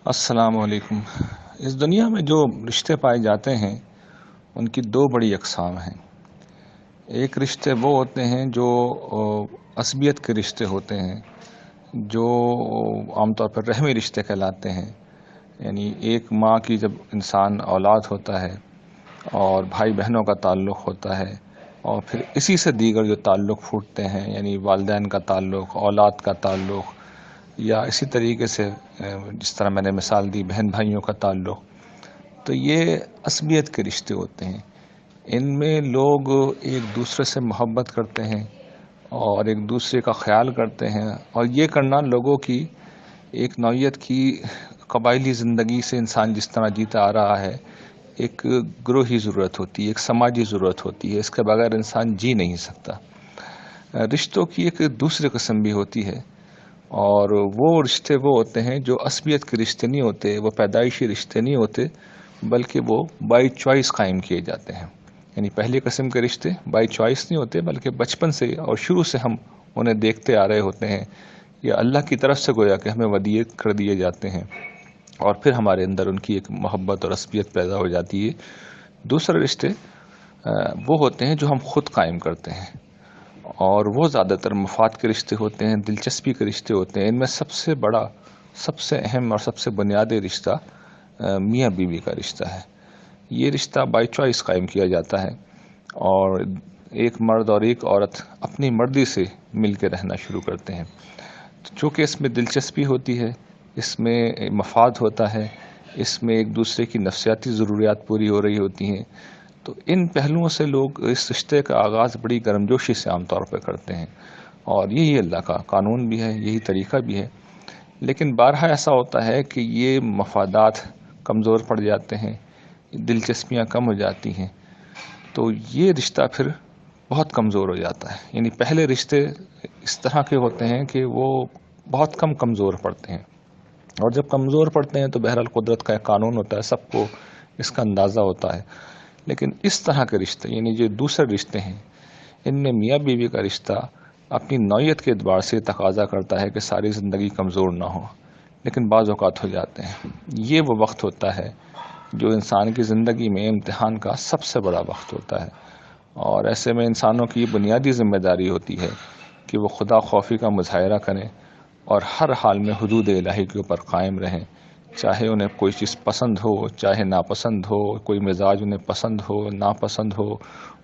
السلام علیکم۔ اس دنیا میں جو رشتے پائے جاتے ہیں ان کی دو بڑی اقسام ہیں۔ ایک رشتے وہ ہوتے ہیں جو عصبیت کے رشتے ہوتے ہیں، جو عام طور پر رحمی رشتے کہلاتے ہیں۔ یعنی ایک ماں کی جب انسان اولاد ہوتا ہے اور بھائی بہنوں کا تعلق ہوتا ہے، اور پھر اسی سے دیگر جو تعلق پھوٹتے ہیں، یعنی والدین کا تعلق، اولاد کا تعلق، یا اسی طریقے سے جس طرح میں نے مثال دی بہن بھائیوں کا تعلق، تو یہ عصبیت کے رشتے ہوتے ہیں۔ ان میں لوگ ایک دوسرے سے محبت کرتے ہیں اور ایک دوسرے کا خیال کرتے ہیں، اور یہ کرنا لوگوں کی ایک نوعیت کی قبائلی زندگی سے انسان جس طرح جیتا آ رہا ہے، ایک گروہی ضرورت ہوتی ہے، ایک سماجی ضرورت ہوتی ہے، اس کے بغیر انسان جی نہیں سکتا۔ رشتوں کی ایک دوسری قسم بھی ہوتی ہے، اور وہ رشتے وہ ہوتے ہیں جو عصبیت کے رشتے نہیں ہوتے، وہ پیدائشی رشتے نہیں ہوتے، بلکہ وہ بائی چوائس قائم کیے جاتے ہیں۔ یعنی پہلی قسم کے رشتے بائی چوائس نہیں ہوتے، بلکہ بچپن سے اور شروع سے ہم انہیں دیکھتے آ رہے ہوتے ہیں، یا اللہ کی طرف سے گویا کہ ہمیں ودیعت کر دیے جاتے ہیں، اور پھر ہمارے اندر ان کی ایک محبت اور عصبیت پیدا ہو جاتی ہے۔ دوسرے رشتے وہ ہوتے ہیں جو ہم خود قائم کرتے ہیں، اور وہ زیادہ تر مفاد کے رشتے ہوتے ہیں، دلچسپی کے رشتے ہوتے ہیں۔ ان میں سب سے بڑا، سب سے اہم اور سب سے بنیادی رشتہ میاں بیوی کا رشتہ ہے۔ یہ رشتہ بائی چوائس قائم کیا جاتا ہے، اور ایک مرد اور ایک عورت اپنی مرضی سے مل کے رہنا شروع کرتے ہیں۔ چونکہ اس میں دلچسپی ہوتی ہے، اس میں مفاد ہوتا ہے، اس میں ایک دوسرے کی نفسیاتی ضروریات پوری ہو رہی ہوتی ہیں، تو ان پہلوؤں سے لوگ اس رشتے کا آغاز بڑی گرمجوشی سے عام طور پہ کرتے ہیں، اور یہی اللہ کا قانون بھی ہے، یہی طریقہ بھی ہے۔ لیکن بارہا ایسا ہوتا ہے کہ یہ مفادات کمزور پڑ جاتے ہیں، دلچسپیاں کم ہو جاتی ہیں، تو یہ رشتہ پھر بہت کمزور ہو جاتا ہے۔ یعنی پہلے رشتے اس طرح کے ہوتے ہیں کہ وہ بہت کمزور پڑتے ہیں، اور جب کمزور پڑتے ہیں تو بہرحال قدرت کا ایک قانون ہوتا ہے، سب کو اس کا اندازہ ہوتا ہے۔ لیکن اس طرح کے رشتے، یعنی جو دوسرے رشتے ہیں، ان میں میاں بیوی کا رشتہ اپنی نوعیت کے اعتبار سے تقاضا کرتا ہے کہ ساری زندگی کمزور نہ ہو، لیکن بعض اوقات ہو جاتے ہیں۔ یہ وہ وقت ہوتا ہے جو انسان کی زندگی میں امتحان کا سب سے بڑا وقت ہوتا ہے، اور ایسے میں انسانوں کی بنیادی ذمہ داری ہوتی ہے کہ وہ خدا خوفی کا مظاہرہ کریں اور ہر حال میں حدود الہی کے اوپر قائم رہیں، چاہے انہیں کوئی چیز پسند ہو، چاہے ناپسند ہو، کوئی مزاج انہیں پسند ہو، ناپسند ہو،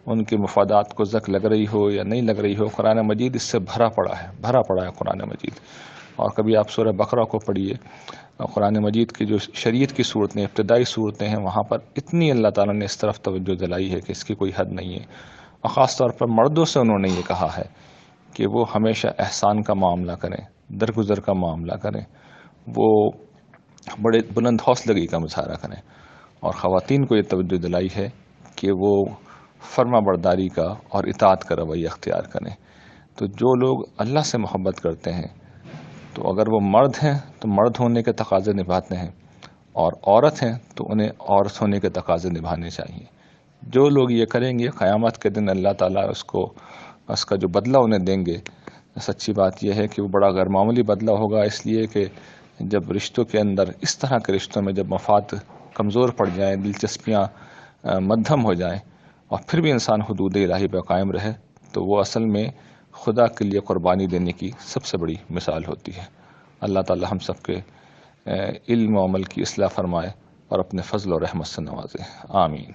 ان کے مفادات کو زک لگ رہی ہو یا نہیں لگ رہی ہو۔ قرآن مجید اس سے بھرا پڑا ہے قرآن مجید۔ اور کبھی آپ سورہ بقرہ کو پڑھیے، قرآن مجید کی جو شریعت کی صورتیں، ابتدائی صورتیں ہیں، وہاں پر اتنی اللہ تعالیٰ نے اس طرف توجہ دلائی ہے کہ اس کی کوئی حد نہیں ہے۔ اور خاص طور پر مردوں سے انہوں نے یہ کہا ہے کہ وہ ہمیشہ احسان کا معاملہ کریں، درگزر کا معاملہ کریں، وہ بڑے بلند حوصلگی کا مظاہرہ کریں، اور خواتین کو یہ توجہ دلائی ہے کہ وہ فرما برداری کا اور اطاعت کا رویہ اختیار کریں۔ تو جو لوگ اللہ سے محبت کرتے ہیں، تو اگر وہ مرد ہیں تو مرد ہونے کے تقاضے نبھاتے ہیں، اور عورت ہیں تو انہیں عورت ہونے کے تقاضے نبھانے چاہیے۔ جو لوگ یہ کریں گے، قیامت کے دن اللہ تعالیٰ اس کا جو بدلہ انہیں دیں گے، سچی بات یہ ہے کہ وہ بڑا غیر معمولی بدلہ ہوگا، اس لیے کہ جب رشتوں کے اندر، اس طرح کے رشتوں میں جب مفاد کمزور پڑ جائیں، دلچسپیاں مدھم ہو جائیں، اور پھر بھی انسان حدود الہی پہ قائم رہے، تو وہ اصل میں خدا کے لیے قربانی دینے کی سب سے بڑی مثال ہوتی ہے۔ اللہ تعالی ہم سب کے علم و عمل کی اصلاح فرمائے اور اپنے فضل و رحمت سے نوازے، آمین۔